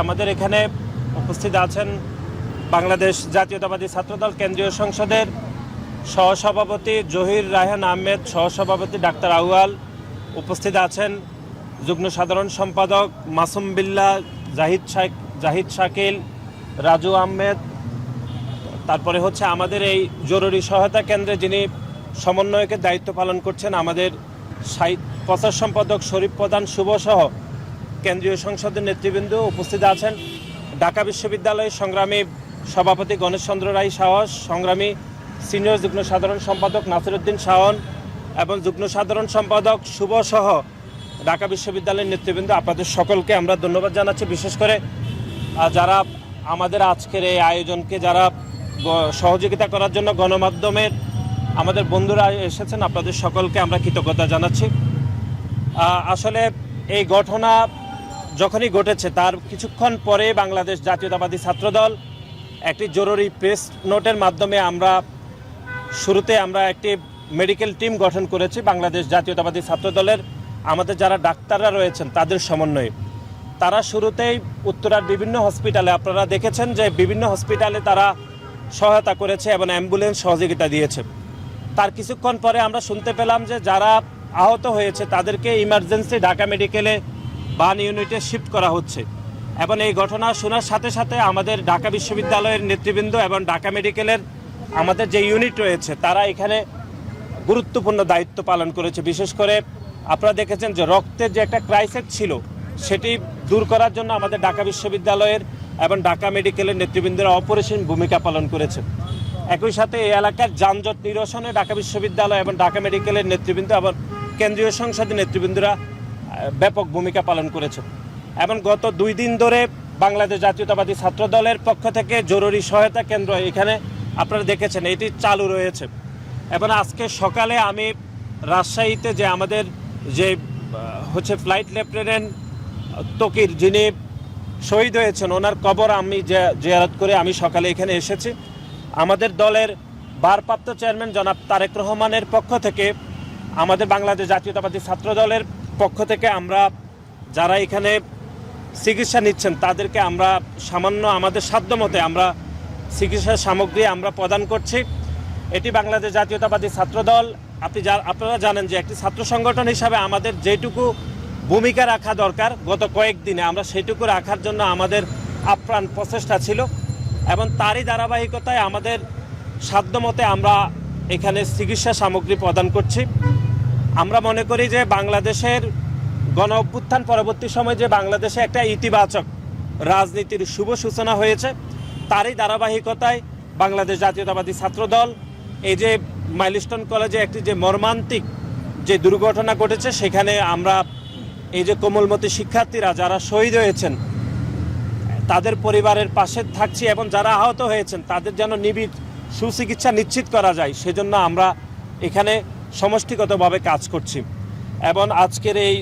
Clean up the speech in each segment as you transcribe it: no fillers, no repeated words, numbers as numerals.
আমাদের এখানে উপস্থিত আছেন বাংলাদেশ জাতীয়তাবাদী ছাত্রদল কেন্দ্রীয় সংসদের সহসভাপতি জহির রায়হান আহমেদ, সহসভাপতি ডাক্তার আউয়াল, উপস্থিত আছেন যুগ্ম সাধারণ সম্পাদক মাসুম বিল্লাহ, জাহিদ শাকিল, রাজু আহমেদ। তারপরে হচ্ছে আমাদের এই জরুরি সহায়তা কেন্দ্রে যিনি সমন্বয়কের দায়িত্ব পালন করছেন আমাদের প্রচার সম্পাদক শরীফ প্রধান শুভসহ কেন্দ্রীয় সংসদের নেতৃবৃন্দ উপস্থিত আছেন। ঢাকা বিশ্ববিদ্যালয়ের সংগ্রামী সভাপতি গণেশ চন্দ্র রায় সাহস, সংগ্রামী সিনিয়র যুগ্ম সাধারণ সম্পাদক নাসিরউদ্দিন শাওন এবং যুগ্ম সাধারণ সম্পাদক শুভসহ ঢাকা বিশ্ববিদ্যালয়ের নেতৃবৃন্দ, আপনাদের সকলকে আমরা ধন্যবাদ জানাচ্ছি। বিশেষ করে যারা আমাদের আজকের এই আয়োজনকে যারা সহযোগিতা করার জন্য গণমাধ্যমের আমাদের বন্ধুরা এসেছেন, আপনাদের সকলকে আমরা কৃতজ্ঞতা জানাচ্ছি। আসলে এই ঘটনা যখনই ঘটেছে তার কিছুক্ষণ পরে বাংলাদেশ জাতীয়তাবাদী ছাত্রদল একটি জরুরি প্রেস নোটের মাধ্যমে শুরুতে আমরা একটি মেডিকেল টিম গঠন করেছি বাংলাদেশ জাতীয়তাবাদী ছাত্রদলের আমাদের যারা ডাক্তাররা রয়েছেন তাদের সমন্বয়ে। তারা শুরুতেই উত্তরার বিভিন্ন হসপিটালে, আপনারা দেখেছেন যে বিভিন্ন হসপিটালে তারা সহায়তা করেছে এবং অ্যাম্বুলেন্স সহযোগিতা দিয়েছে। তার কিছুক্ষণ পরে আমরা শুনতে পেলাম যে যারা আহত হয়েছে তাদেরকে ইমার্জেন্সি ঢাকা মেডিকেলে বান ইউনিটে শিফট করা হচ্ছে। এবং এই ঘটনা শোনার সাথে সাথে আমাদের ঢাকা বিশ্ববিদ্যালয়ের নেতৃবৃন্দ এবং ঢাকা মেডিকেলের আমাদের যে ইউনিট রয়েছে তারা এখানে গুরুত্বপূর্ণ দায়িত্ব পালন করেছে। বিশেষ করে আপনারা দেখেছেন যে রক্তের যে একটা ক্রাইসিস ছিল সেটি দূর করার জন্য আমাদের ঢাকা বিশ্ববিদ্যালয়ের এবং ঢাকা মেডিকেলের নেতৃবৃন্দরা অপরিসীম ভূমিকা পালন করেছে। একই সাথে এই এলাকার যানজট নিরসনে ঢাকা বিশ্ববিদ্যালয় এবং ঢাকা মেডিকেলের নেতৃবৃন্দ এবং কেন্দ্রীয় সংসদের নেতৃবৃন্দরা ব্যাপক ভূমিকা পালন করেছে। এবং গত 2 দিন ধরে বাংলাদেশ জাতীয়তাবাদী ছাত্রদলের পক্ষ থেকে জরুরি সহায়তা কেন্দ্র এখানে আপনারা দেখেছেন এটি চালু রয়েছে। এবং আজকে সকালে আমি রাজশাহীতে যে আমাদের যে হচ্ছে ফ্লাইট লেফটেন্যান্ট তকির যিনি শহীদ হয়েছেন ওনার কবর আমি জিয়ারত করে আমি সকালে এখানে এসেছি। আমাদের দলের ভারপ্রাপ্ত চেয়ারম্যান জনাব তারেক রহমানের পক্ষ থেকে আমাদের বাংলাদেশ জাতীয়তাবাদী ছাত্রদলের পক্ষ থেকে আমরা যারা এখানে চিকিৎসা নিচ্ছেন তাদেরকে আমরা সামান্য আমাদের সাধ্যমতে আমরা চিকিৎসা সামগ্রী আমরা প্রদান করছি। এটি বাংলাদেশ জাতীয়তাবাদী ছাত্রদল, আপনারা জানেন যে একটি ছাত্র সংগঠন হিসাবে আমাদের যেটুকু ভূমিকা রাখা দরকার গত কয়েকদিনে আমরা সেটুকু রাখার জন্য আমাদের আপ্রাণ প্রচেষ্টা ছিল। এবং তারই ধারাবাহিকতায় আমাদের সাধ্যমতে আমরা এখানে চিকিৎসা সামগ্রী প্রদান করছি। আমরা মনে করি যে বাংলাদেশের গণ অভ্যুত্থান পরবর্তী সময়ে যে বাংলাদেশে একটা ইতিবাচক রাজনীতির শুভ সূচনা হয়েছে তারই ধারাবাহিকতায় বাংলাদেশ জাতীয়তাবাদী ছাত্রদল এই যে মাইলস্টোন কলেজে একটি যে মর্মান্তিক যে দুর্ঘটনা ঘটেছে সেখানে আমরা এই যে কোমলমতি শিক্ষার্থীরা যারা শহীদ হয়েছেন তাদের পরিবারের পাশে থাকছি এবং যারা আহত হয়েছেন তাদের যেন নিবিড় সুচিকিৎসা নিশ্চিত করা যায় সেজন্য আমরা এখানে সমষ্টিগতভাবে কাজ করছি। এবং আজকের এই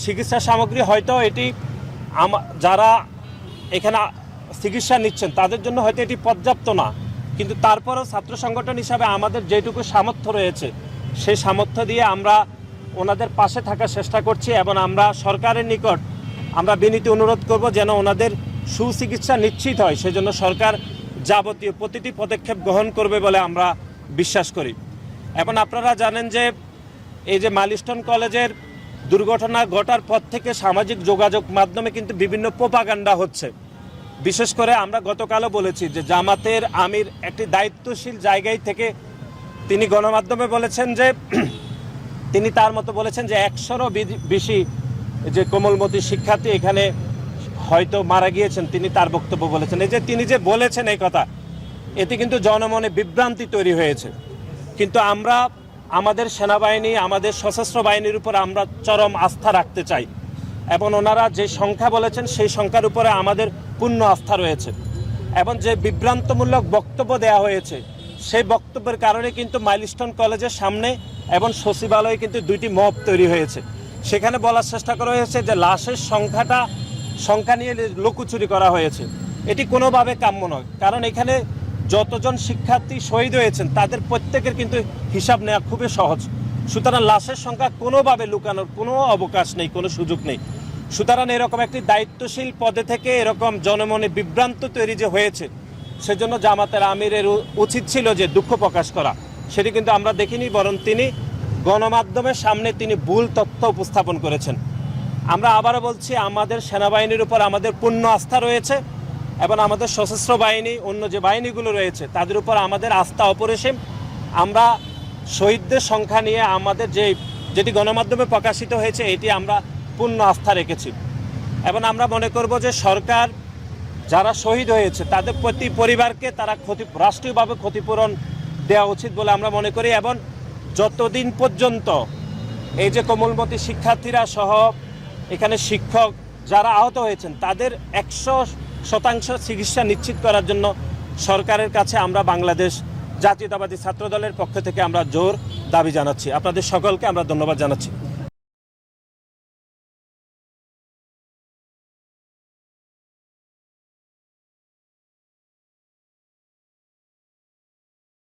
চিকিৎসা সামগ্রী হয়তো এটি যারা এখানে চিকিৎসা নিচ্ছেন তাদের জন্য হয়তো এটি পর্যাপ্ত না, কিন্তু তারপরেও ছাত্র সংগঠন হিসাবে আমাদের যেটুকু সামর্থ্য রয়েছে সেই সামর্থ্য দিয়ে আমরা ওনাদের পাশে থাকার চেষ্টা করছি। এবং আমরা সরকারের নিকট আমরা বিনীত অনুরোধ করব যেন ওনাদের সুচিকিৎসা নিশ্চিত হয়, সেজন্য সরকার যাবতীয় প্রতিটি পদক্ষেপ গ্রহণ করবে বলে আমরা বিশ্বাস করি। এবং আপনারা জানেন যে এই যে মাইলস্টোন কলেজের দুর্ঘটনা ঘটার পর থেকে সামাজিক যোগাযোগ মাধ্যমে কিন্তু বিভিন্ন প্রোপাগান্ডা হচ্ছে। বিশেষ করে আমরা গতকালও বলেছি যে জামাতের আমির একটি দায়িত্বশীল জায়গায় থেকে তিনি গণমাধ্যমে বলেছেন যে তিনি তার মতো বলেছেন যে 100-রও বেশি যে কোমলমতি শিক্ষার্থী এখানে হয়তো মারা গিয়েছেন, তিনি তার বক্তব্য বলেছেন। এই যে তিনি যে বলেছেন এই কথা, এতে কিন্তু জনমনে বিভ্রান্তি তৈরি হয়েছে। কিন্তু আমরা আমাদের সেনাবাহিনী, আমাদের সশস্ত্র বাহিনীর উপর আমরা চরম আস্থা রাখতে চাই এবং ওনারা যে সংখ্যা বলেছেন সেই সংখ্যার উপরে আমাদের পূর্ণ আস্থা রয়েছে। এবং যে বিভ্রান্তমূলক বক্তব্য দেওয়া হয়েছে সেই বক্তব্যের কারণে কিন্তু মাইলস্টোন কলেজের সামনে এবং সচিবালয়ে কিন্তু 2টি মব তৈরি হয়েছে। সেখানে বলার চেষ্টা করা হয়েছে যে লাশের সংখ্যা নিয়ে লুকোচুরি করা হয়েছে। এটি কোনোভাবে কাম্য নয়, কারণ এখানে যতজন শিক্ষার্থী শহীদ হয়েছেন তাদের প্রত্যেকের কিন্তু হিসাব নেওয়া খুবই সহজ। সুতরাং লাশের সংখ্যা কোনোভাবে লুকানোর কোনো অবকাশ নেই, কোনো সুযোগ নেই। সুতরাং এরকম একটি দায়িত্বশীল পদে থেকে এরকম জনমনে বিভ্রান্ত তৈরি যে হয়েছে, সেজন্য জামাতের আমিরের উচিত ছিল যে দুঃখ প্রকাশ করা। সেটি কিন্তু আমরা দেখিনি, বরং তিনি গণমাধ্যমের সামনে তিনি ভুল তথ্য উপস্থাপন করেছেন। আমরা আবারও বলছি, আমাদের সেনাবাহিনীর উপর আমাদের পূর্ণ আস্থা রয়েছে এবং আমাদের সশস্ত্র বাহিনী, অন্য যে বাহিনীগুলো রয়েছে তাদের উপর আমাদের আস্থা অপরিসীম। আমরা শহীদদের সংখ্যা নিয়ে আমাদের যেটি গণমাধ্যমে প্রকাশিত হয়েছে এটি আমরা পূর্ণ আস্থা রেখেছি এবং আমরা মনে করব যে সরকার যারা শহীদ হয়েছে তাদের প্রতি পরিবারকে তারা রাষ্ট্রীয়ভাবে ক্ষতিপূরণ দেওয়া উচিত বলে আমরা মনে করি। এবং যতদিন পর্যন্ত এই যে কোমলমতি শিক্ষার্থীরা সহ এখানে শিক্ষক যারা আহত হয়েছেন তাদের 100% চিকিৎসা নিশ্চিত করার জন্য সরকারের কাছে আমরা বাংলাদেশ জাতীয়তাবাদী ছাত্রদলের পক্ষ থেকে আমরা জোর দাবি জানাচ্ছি। আপনাদের সকলকে আমরা ধন্যবাদ জানাচ্ছি।